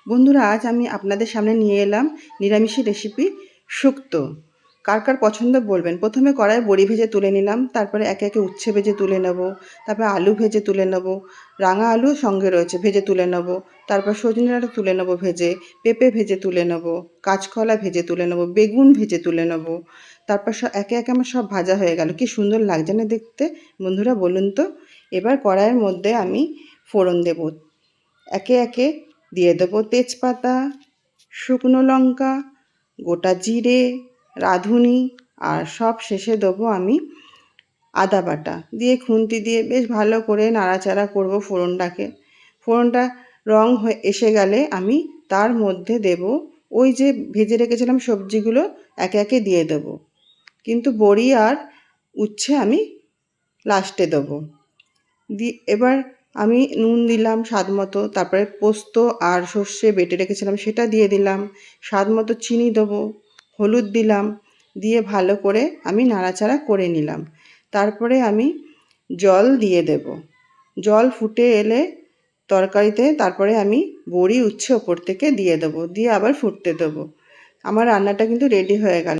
বন্ধুরা, আজ আমি আপনাদের সামনে নিয়ে এলাম নিরামিষি রেসিপি শুক্তো। কার কার পছন্দ বলবেন। প্রথমে কড়াই বড়ি ভেজে তুলে নিলাম, তারপরে একে একে উচ্ছে ভেজে তুলে নেব, তারপরে আলু ভেজে তুলে নেব, রাঙা আলু সঙ্গে রয়েছে ভেজে তুলে নেব, তারপর সজনে ডাঁটা তুলে নেব ভেজে, পেঁপে ভেজে তুলে নেব, কাঁচকলা ভেজে তুলে নেব, বেগুন ভেজে তুলে নেব। তারপর একে একে আমার সব ভাজা হয়ে গেল। কি সুন্দর লাগছে না দেখতে বন্ধুরা, বলুন তো। এবার কড়াইয়ের মধ্যে আমি ফোড়ন দেব। একে একে দিয়ে দেবো তেজপাতা, শুকনো লঙ্কা, গোটা জিরে, রাঁধুনি, আর সব শেষে দেবো আমি আদা বাটা দিয়ে খুন্তি দিয়ে বেশ ভালো করে নাড়াচাড়া করব ফোড়নটাকে। ফোড়নটা রং হয়ে এসে গেলে আমি তার মধ্যে দেব ওই যে ভেজে রেখেছিলাম সবজিগুলো, একে একে দিয়ে দেবো। কিন্তু বড়ি আর উচ্ছে আমি লাস্টে দেবো। এবার আমি নুন দিলাম স্বাদ মতো, তারপরে পোস্ত আর সর্ষে বেটে রেখেছিলাম সেটা দিয়ে দিলাম, স্বাদ মতো চিনি দেবো, হলুদ দিলাম, দিয়ে ভালো করে আমি নাড়াচাড়া করে নিলাম। তারপরে আমি জল দিয়ে দেব। জল ফুটে এলে তরকারিতে তারপরে আমি বড়ি উচ্ছে ওপর থেকে দিয়ে দেবো, দিয়ে আবার ফুটতে দেবো। আমার রান্নাটা কিন্তু রেডি হয়ে গেল।